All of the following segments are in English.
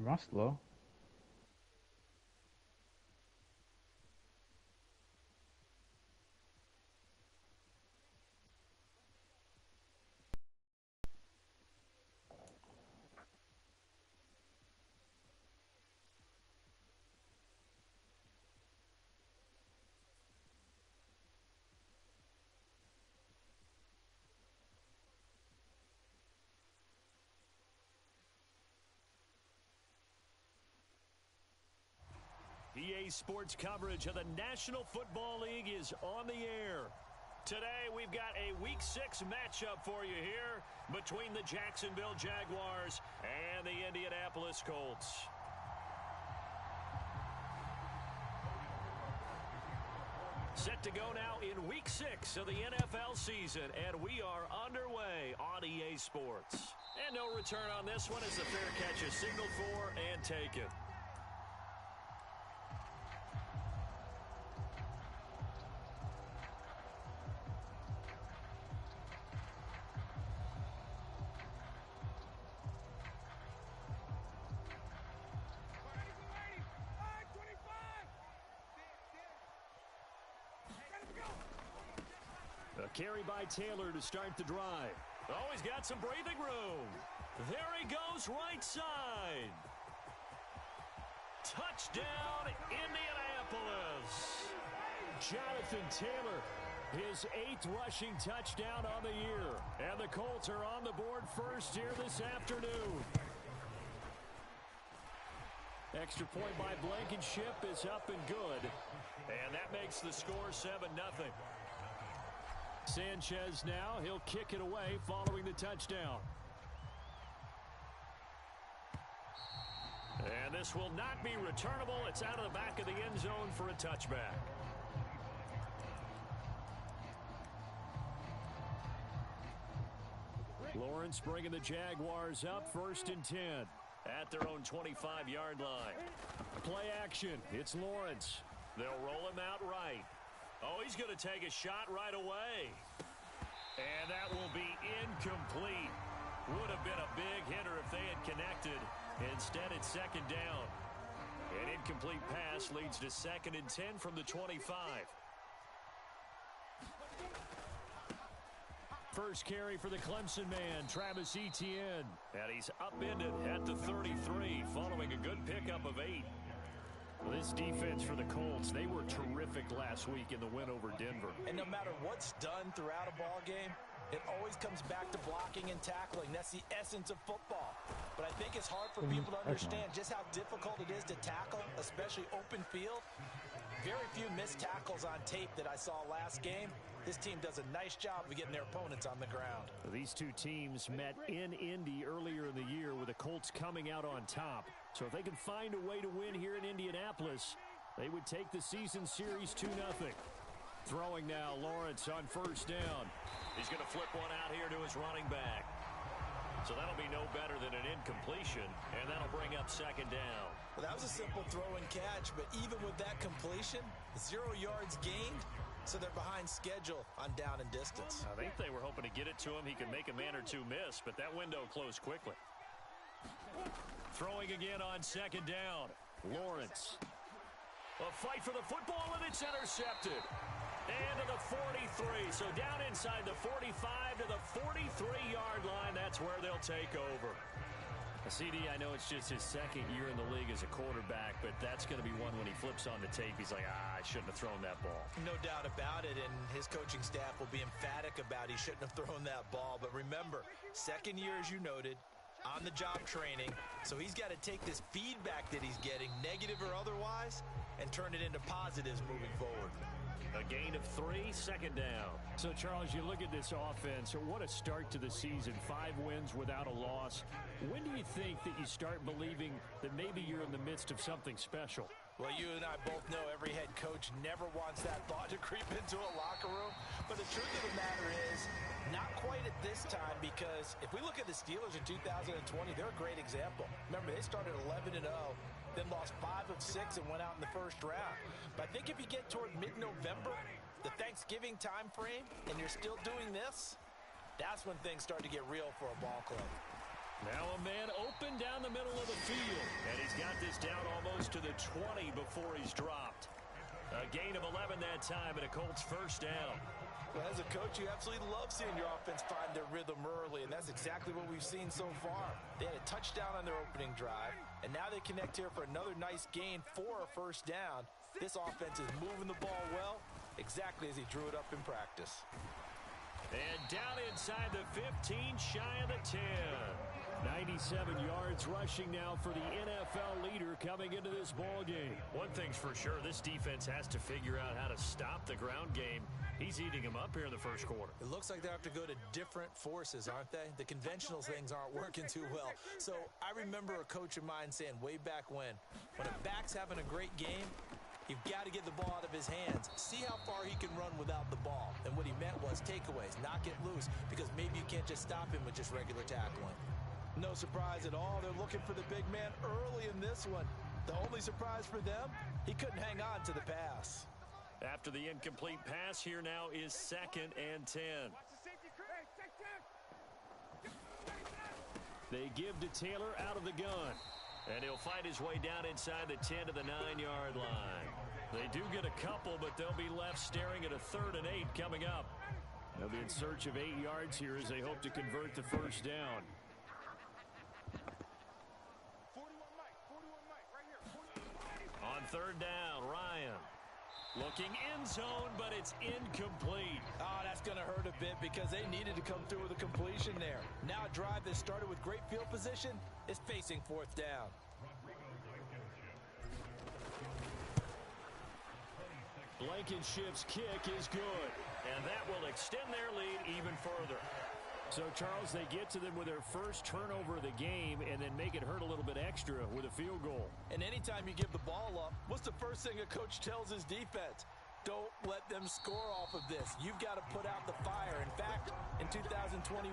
Rustler. EA Sports coverage of the National Football League is on the air. Today, we've got a Week 6 matchup for you here between the Jacksonville Jaguars and the Indianapolis Colts. Set to go now in Week 6 of the NFL season, and we are underway on EA Sports. And no return on this one as the fair catch is signaled for and taken. A carry by Taylor to start the drive. Oh, he's got some breathing room. There he goes, right side. Touchdown, Indianapolis. Jonathan Taylor, his 8th rushing touchdown on the year. And the Colts are on the board first here this afternoon. Extra point by Blankenship is up and good. And that makes the score 7-0. Sanchez now, he'll kick it away following the touchdown. And this will not be returnable. It's out of the back of the end zone for a touchback. Lawrence bringing the Jaguars up 1st and 10 at their own 25-yard line. Play action. It's Lawrence. They'll roll him out right. Oh, he's going to take a shot right away. And that will be incomplete. Would have been a big hitter if they had connected. Instead, it's 2nd down. An incomplete pass leads to 2nd and 10 from the 25. First carry for the Clemson man, Travis Etienne. And he's upended at the 33 following a good pickup of 8. This defense for the Colts, they were terrific last week in the win over Denver. And no matter what's done throughout a ball game, it always comes back to blocking and tackling. That's the essence of football. But I think it's hard for people to understand just how difficult it is to tackle, especially open field. Very few missed tackles on tape that I saw last game. This team does a nice job of getting their opponents on the ground. These two teams met in Indy earlier in the year with the Colts coming out on top. So if they can find a way to win here in Indianapolis, they would take the season series 2-0. Throwing now, Lawrence on 1st down. He's going to flip one out here to his running back. So that'll be no better than an incompletion, and that'll bring up 2nd down. Well, that was a simple throw and catch, but even with that completion, 0 yards gained, so they're behind schedule on down and distance. I think they were hoping to get it to him. He could make a man or two miss, but that window closed quickly. Throwing again on 2nd down. Lawrence. A fight for the football, and it's intercepted. And to the 43. So down inside the 45 to the 43-yard line. That's where they'll take over. CD, I know it's just his 2nd year in the league as a quarterback, but that's going to be one when he flips on the tape. He's like, I shouldn't have thrown that ball. No doubt about it, and his coaching staff will be emphatic about he shouldn't have thrown that ball. But remember, 2nd year, as you noted, on-the-job training. So he's got to take this feedback that he's getting, negative or otherwise, and turn it into positives moving forward. A gain of 3, 2nd down. So, Charles, you look at this offense, what a start to the season. 5 wins without a loss. When do you think that you start believing that maybe you're in the midst of something special? Well, you and I both know every head coach never wants that thought to creep into a locker room. But the truth of the matter is, not quite at this time, because if we look at the Steelers in 2020, they're a great example. Remember, they started 11-0. Then lost 5 of 6 and went out in the 1st round. But I think if you get toward mid-November, the Thanksgiving time frame, and you're still doing this, that's when things start to get real for a ball club. Now a man open down the middle of the field. And he's got this down almost to the 20 before he's dropped. A gain of 11 that time and a Colts first down. Well, as a coach, you absolutely love seeing your offense find their rhythm early, and that's exactly what we've seen so far. They had a touchdown on their opening drive, and now they connect here for another nice gain for a first down. This offense is moving the ball well, exactly as he drew it up in practice. And down inside the 15, shy of the 10. 97 yards rushing now for the NFL leader coming into this ball game. One thing's for sure, this defense has to figure out how to stop the ground game. He's eating them up here in the first quarter. It looks like they have to go to different forces, aren't they? The conventional things aren't working too well. So I remember a coach of mine saying way back when a back's having a great game, you've got to get the ball out of his hands. See how far he can run without the ball. And what he meant was takeaways, knock it loose, because maybe you can't just stop him with just regular tackling. No surprise at all. They're looking for the big man early in this one. The only surprise for them, he couldn't hang on to the pass. After the incomplete pass, here now is 2nd and 10. They give to Taylor out of the gun. And he'll fight his way down inside the 10 to the 9-yard line. They do get a couple, but they'll be left staring at a 3rd and 8 coming up. They'll be in search of 8 yards here as they hope to convert the first down. On 3rd down, Ryan. Looking end zone, but it's incomplete. Oh, that's going to hurt a bit because they needed to come through with a completion there. Now a drive that started with great field position is facing 4th down. Blankenship's kick is good, and that will extend their lead even further. So, Charles, they get to them with their first turnover of the game and then make it hurt a little bit extra with a field goal. And anytime you give the ball up, what's the first thing a coach tells his defense? Don't let them score off of this. You've got to put out the fire. In fact, in 2021,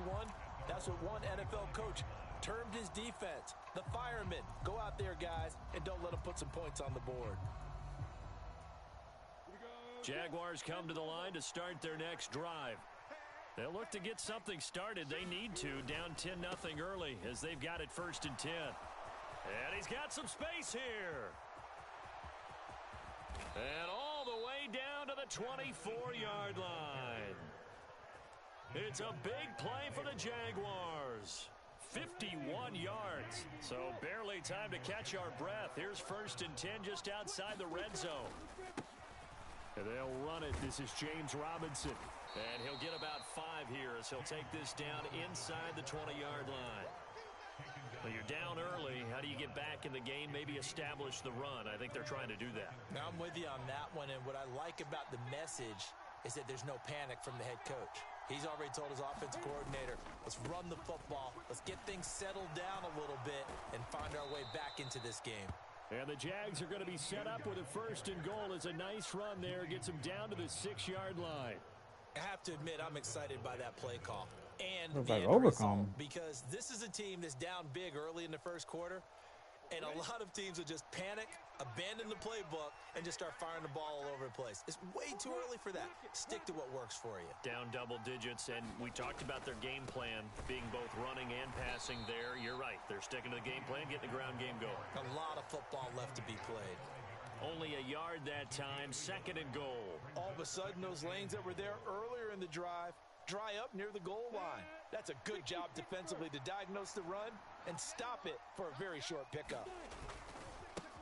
that's what one NFL coach termed his defense. The firemen. Go out there, guys, and don't let them put some points on the board. Jaguars come to the line to start their next drive. They'll look to get something started. They need to, down 10-0 early as they've got it 1st and 10. And he's got some space here. And all the way down to the 24-yard line. It's a big play for the Jaguars. 51 yards. So barely time to catch our breath. Here's 1st and 10 just outside the red zone. And they'll run it. This is James Robinson. And he'll get about 5 here as he'll take this down inside the 20-yard line. Well, you're down early. How do you get back in the game? Maybe establish the run. I think they're trying to do that. Now, I'm with you on that one. And what I like about the message is that there's no panic from the head coach. He's already told his offensive coordinator, let's run the football. Let's get things settled down a little bit and find our way back into this game. And the Jags are going to be set up with a 1st and goal. It's a nice run there. Gets them down to the 6-yard line. I have to admit, I'm excited by that play call. And Looks the like end overcome. result, because this is a team that's down big early in the first quarter, and a lot of teams will just panic, abandon the playbook, and just start firing the ball all over the place. It's way too early for that. Stick to what works for you. Down double digits, and we talked about their game plan being both running and passing there. You're right. They're sticking to the game plan, getting the ground game going. A lot of football left to be played. Only a yard that time, 2nd and goal. All of a sudden, those lanes that were there earlier in the drive dry up near the goal line. That's a good job defensively to diagnose the run and stop it for a very short pickup.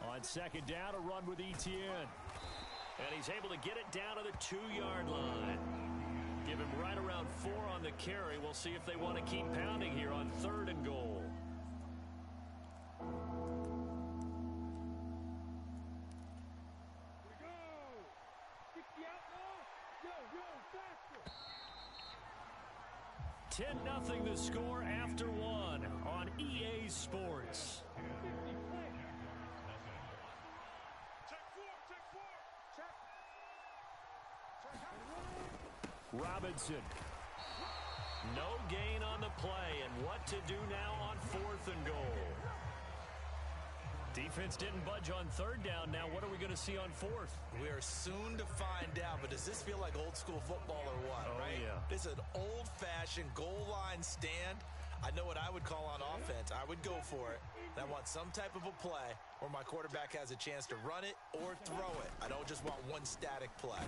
On 2nd down, a run with Etienne. And he's able to get it down to the 2-yard line. Give him right around 4 on the carry. We'll see if they want to keep pounding here on 3rd and goal. Ten 10-0 the score after 1 on EA Sports. Robinson. No gain on the play, and what to do now on 4th and goal. Defense didn't budge on 3rd down. Now what are we going to see on 4th? We are soon to find out, but does this feel like old school football or what, Oh, right? Yeah. This is an old-fashioned goal line stand. I know what I would call on offense. I would go for it. And I want some type of a play where my quarterback has a chance to run it or throw it. I don't just want one static play.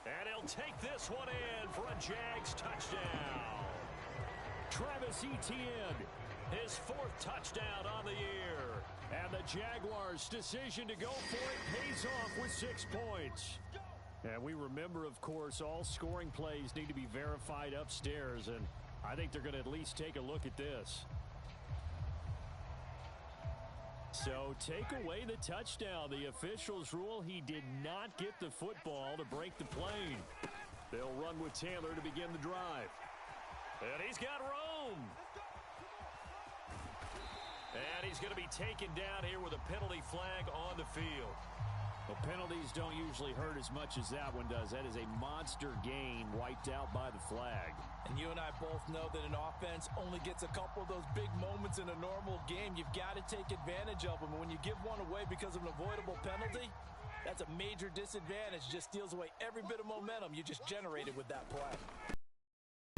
And he'll take this one in for a Jags touchdown. Travis Etienne, his 4th touchdown on the year. And the Jaguars' decision to go for it pays off with 6 points. And we remember, of course, all scoring plays need to be verified upstairs, and I think they're going to at least take a look at this. So take away the touchdown. The officials rule he did not get the football to break the plane. They'll run with Taylor to begin the drive. And he's got room. And he's going to be taken down here with a penalty flag on the field. Well, penalties don't usually hurt as much as that one does. That is a monster gain wiped out by the flag. And you and I both know that an offense only gets a couple of those big moments in a normal game. You've got to take advantage of them. And when you give one away because of an avoidable penalty, that's a major disadvantage. Just steals away every bit of momentum you just generated with that play.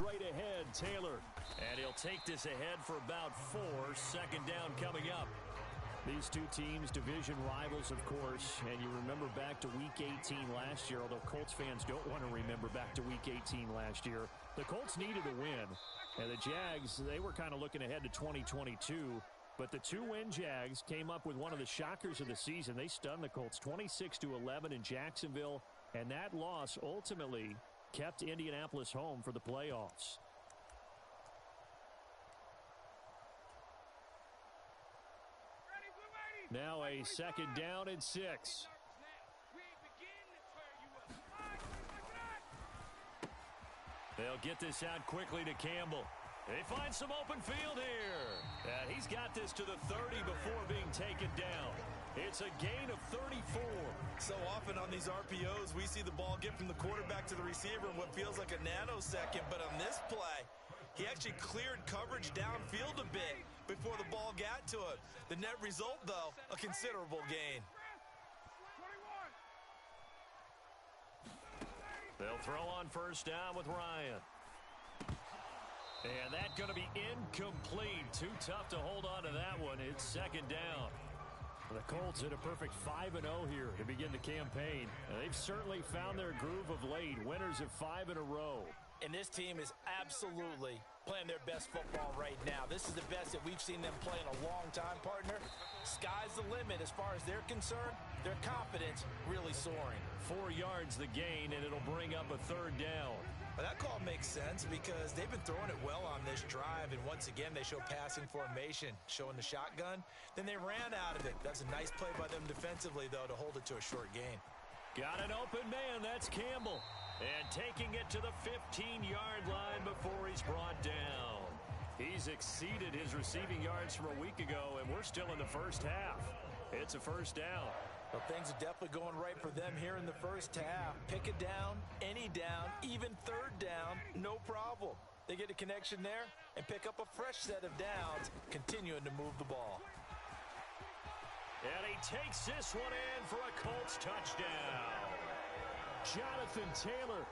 Right ahead, Taylor. And he'll take this ahead for about 4. Second down coming up. These two teams, division rivals, of course, and you remember back to Week 18 last year, although Colts fans don't want to remember back to Week 18 last year. The Colts needed a win, and the Jags, they were kind of looking ahead to 2022, but the 2-win Jags came up with one of the shockers of the season. They stunned the Colts 26-11 in Jacksonville, and that loss ultimately kept Indianapolis home for the playoffs. Now a second down and 6. They'll get this out quickly to Campbell. They find some open field here. And he's got this to the 30 before being taken down. It's a gain of 34. So often on these RPOs, we see the ball get from the quarterback to the receiver in what feels like a nanosecond. But on this play, he actually cleared coverage downfield a bit before the ball got to him. The net result, though, a considerable gain. They'll throw on first down with Ryan. And that's going to be incomplete. Too tough to hold on to that one. It's second down. The Colts hit a perfect 5-0 here to begin the campaign. And they've certainly found their groove of late. Winners of 5 in a row. And this team is absolutely playing their best football right now. This is the best that we've seen them play in a long time, partner. Sky's the limit as far as they're concerned. Their confidence really soaring. 4 yards the gain, and it'll bring up a third down. Well, that call makes sense because they've been throwing it well on this drive, and once again, they show passing formation, showing the shotgun. Then they ran out of it. That's a nice play by them defensively, though, to hold it to a short gain. Got an open man. That's Campbell. And taking it to the 15-yard line before he's brought down. He's exceeded his receiving yards from a week ago, and we're still in the first half. It's a first down. Well, things are definitely going right for them here in the first half. Pick a down, any down, even third down, no problem. They get a connection there and pick up a fresh set of downs, continuing to move the ball. And he takes this one in for a Colts touchdown. Jonathan Taylor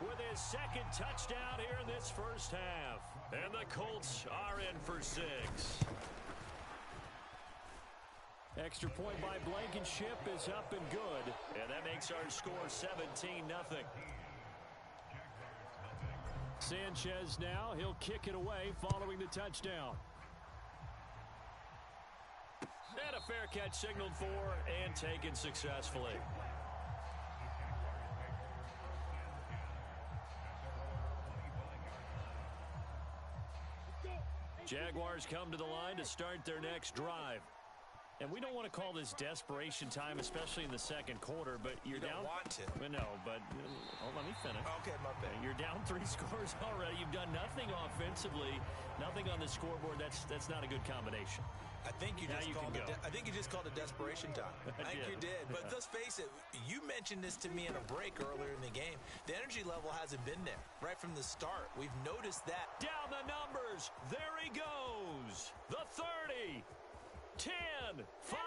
with his second touchdown here in this first half. And the Colts are in for 6. Extra point by Blankenship is up and good. And that makes our score 17-0. Sanchez now, he'll kick it away following the touchdown. And a fair catch signaled for and taken successfully. Jaguars come to the line to start their next drive. And we don't want to call this desperation time, especially in the second quarter, but you're down. You don't want to. No, but let me finish. Okay, my bad. You're down 3 scores already. You've done nothing offensively, nothing on the scoreboard. That's not a good combination. I think you just called it desperation time. I think you did. But let's face it, you mentioned this to me in a break earlier in the game. The energy level hasn't been there right from the start. We've noticed that. Down the numbers. There he goes. The 30. 10, 5,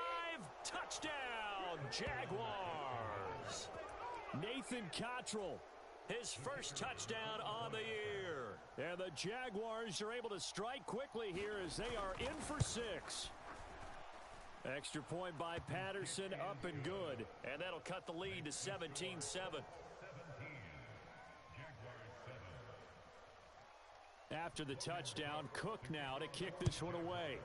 touchdown, Jaguars. Nathan Cottrell, his first touchdown on the year. And the Jaguars are able to strike quickly here as they are in for 6. Extra point by Patterson, up and good. And that'll cut the lead to 17-7. After the touchdown, Cook now to kick this one away.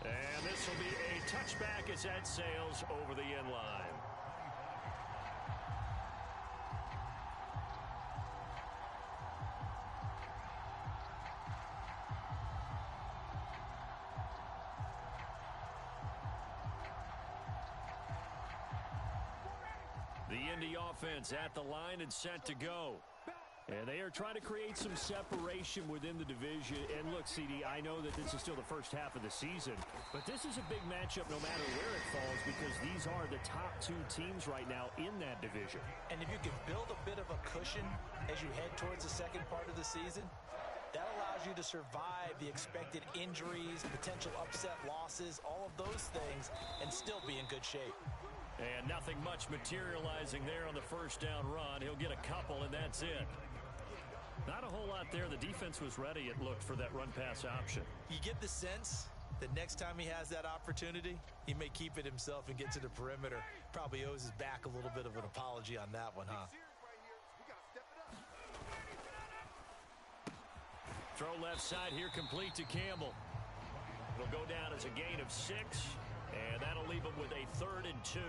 And this will be a touchback as that sails over the end line. The Indy offense at the line and set to go. And they are trying to create some separation within the division. And look, CD, I know that this is still the first half of the season, but this is a big matchup no matter where it falls because these are the top 2 teams right now in that division. And if you can build a bit of a cushion as you head towards the second part of the season, that allows you to survive the expected injuries, potential upset losses, all of those things, and still be in good shape. And nothing much materializing there on the first down run. He'll get a couple, and that's it. Not a whole lot there. The defense was ready, it looked, for that run-pass option. You get the sense that next time he has that opportunity, he may keep it himself and get to the perimeter. Probably owes his back a little bit of an apology on that one, huh? Throw left side here, complete to Campbell. It'll go down as a gain of 6, and that'll leave him with a 3rd and 2.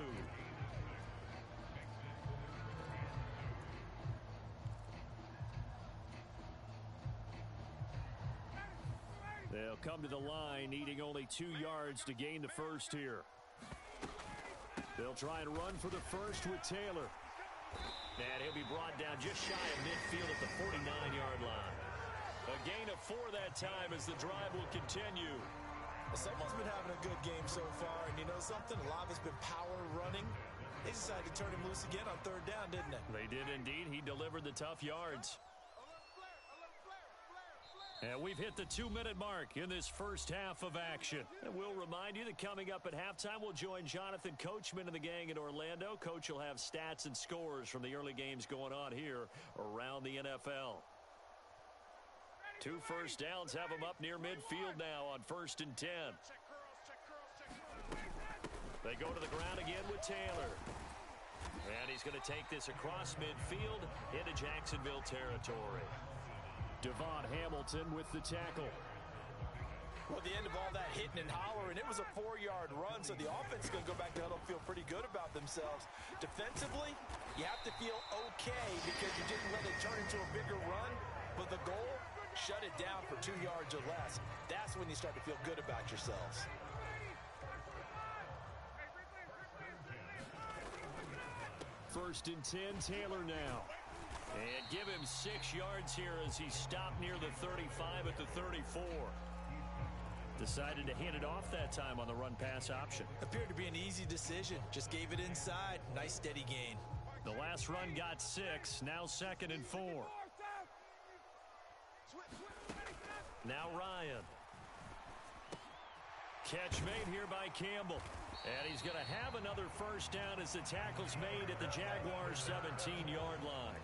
They'll come to the line, needing only 2 yards to gain the first here. They'll try and run for the first with Taylor. And he'll be brought down just shy of midfield at the 49-yard line. A gain of 4 that time as the drive will continue. Well, someone's been having a good game so far, and you know something? A lot of it's been power running. They decided to turn him loose again on 3rd down, didn't they? They did indeed. He delivered the tough yards. And we've hit the 2-minute mark in this first half of action. And we'll remind you that coming up at halftime, we'll join Jonathan Coachman and the gang in Orlando. Coach will have stats and scores from the early games going on here around the NFL. 2 first downs have them up near midfield now on 1st and 10. They go to the ground again with Taylor. And he's going to take this across midfield into Jacksonville territory. Devon Hamilton with the tackle. Well, at the end of all that hitting and hollering, it was a 4-yard run, so the offense is going to go back to huddle, feel pretty good about themselves. Defensively, you have to feel okay because you didn't let it turn into a bigger run, but the goal, shut it down for 2 yards or less. That's when you start to feel good about yourselves. First and 10, Taylor now. And give him 6 yards here as he stopped near the 35 at the 34. Decided to hand it off that time on the run-pass option. Appeared to be an easy decision. Just gave it inside. Nice steady gain. The last run got 6. Now 2nd and 4. Now Ryan. Catch made here by Campbell. And he's going to have another first down as the tackle's made at the Jaguars' 17-yard line.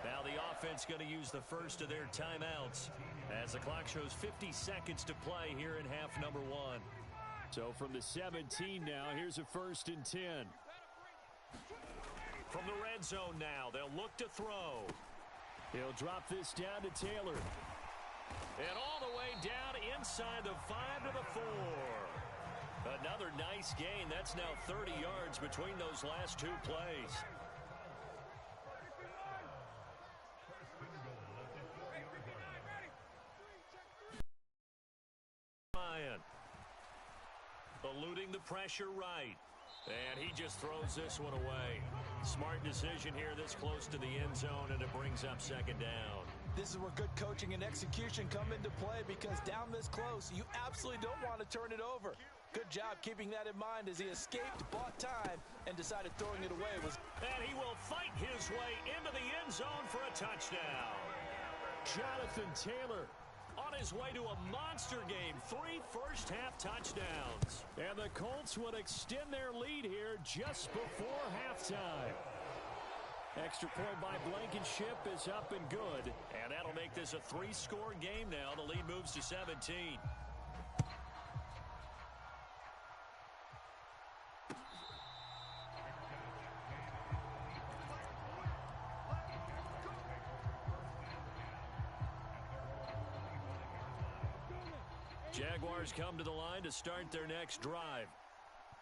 Now the offense going to use the first of their timeouts as the clock shows 50 seconds to play here in half number 1. So from the 17 now, here's a 1st and 10. From the red zone now, they'll look to throw. He'll drop this down to Taylor. And all the way down inside the 5 to the 4. Another nice gain. That's now 30 yards between those last 2 plays. Ryan eluding the pressure right. And he just throws this one away. Smart decision here this close to the end zone, and it brings up 2nd down. This is where good coaching and execution come into play because down this close, you absolutely don't want to turn it over. Good job keeping that in mind as he escaped, bought time, and decided throwing it away was... And he will fight his way into the end zone for a touchdown. Jonathan Taylor on his way to a monster game. 3 first-half touchdowns. And the Colts would extend their lead here just before halftime. Extra point by Blankenship is up and good. And that'll make this a 3-score game now. The lead moves to 17. Jaguars come to the line to start their next drive.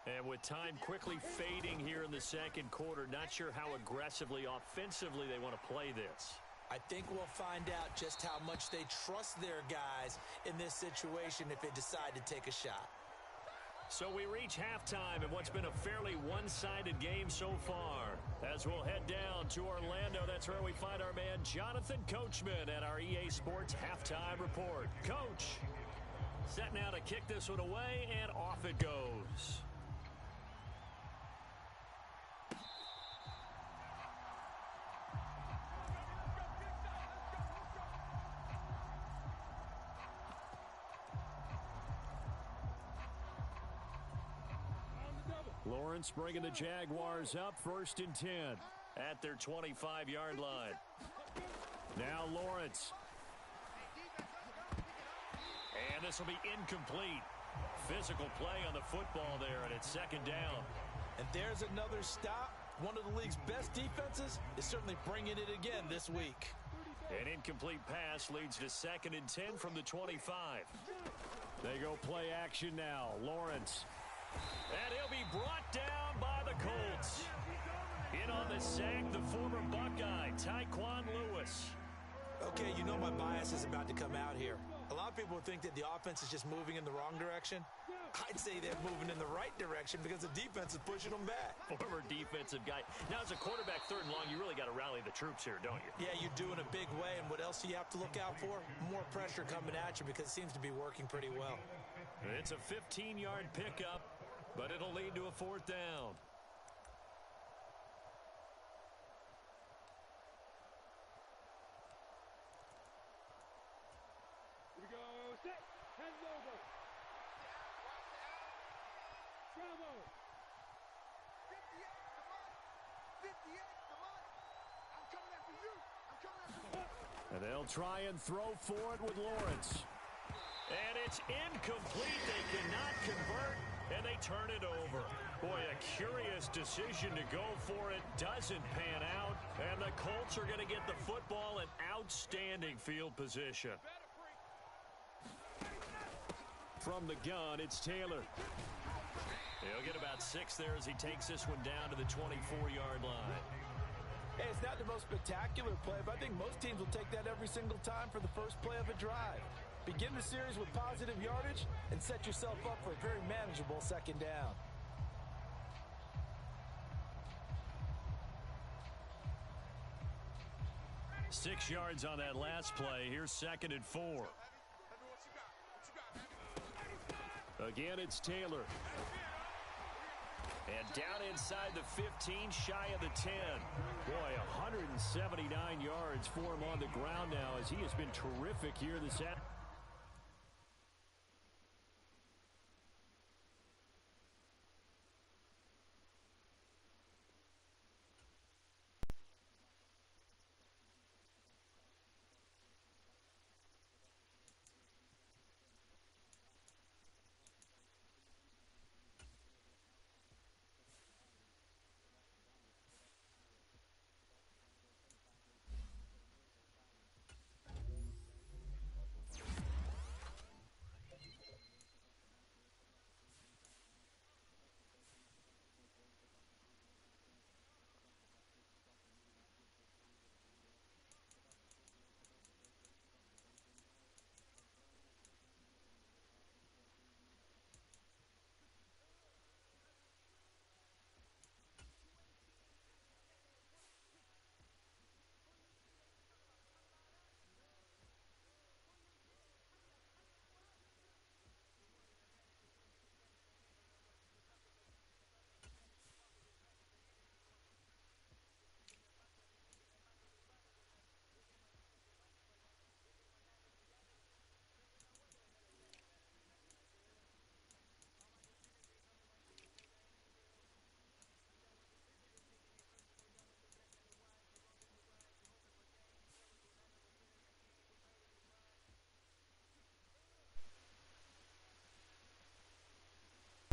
And with time quickly fading here in the second quarter, not sure how aggressively, offensively they want to play this. I think we'll find out just how much they trust their guys in this situation if they decide to take a shot. So we reach halftime in what's been a fairly one-sided game so far. As we'll head down to Orlando, that's where we find our man Jonathan Coachman at our EA Sports Halftime Report. Coach, set now to kick this one away, and off it goes. Lawrence bringing the Jaguars up, 1st and 10 at their 25-yard line. Now Lawrence. And this will be incomplete. Physical play on the football there, and it's 2nd down. And there's another stop. One of the league's best defenses is certainly bringing it again this week. An incomplete pass leads to 2nd and 10 from the 25. They go play action now. Lawrence. And he'll be brought down by the Colts. In on the sack, the former Buckeye, Tyquan Lewis. Okay, you know my bias is about to come out here. A lot of people think that the offense is just moving in the wrong direction. I'd say they're moving in the right direction because the defense is pushing them back. Former defensive guy. Now, as a quarterback, 3rd and long, you really got to rally the troops here, don't you? Yeah, you do in a big way. And what else do you have to look out for? More pressure coming at you because it seems to be working pretty well. It's a 15-yard pickup, but it'll lead to a 4th down. Here we go. Set. Hands over. Bravo. 58, come on. 58, come on. I'm coming after you. I'm coming after you. And they'll try and throw for it with Lawrence. And it's incomplete. They cannot convert, and they turn it over. Boy, a curious decision to go for it. Doesn't pan out, and the Colts are going to get the football in outstanding field position. From the gun, it's Taylor. He'll get about 6 there as he takes this one down to the 24-yard line. Hey, it's not the most spectacular play, but I think most teams will take that every single time for the first play of a drive. Begin the series with positive yardage and set yourself up for a very manageable 2nd down. Six yards on that last play. Here's 2nd and 4. Again, it's Taylor. And down inside the 15, shy of the 10. Boy, 179 yards for him on the ground now as he has been terrific here this afternoon.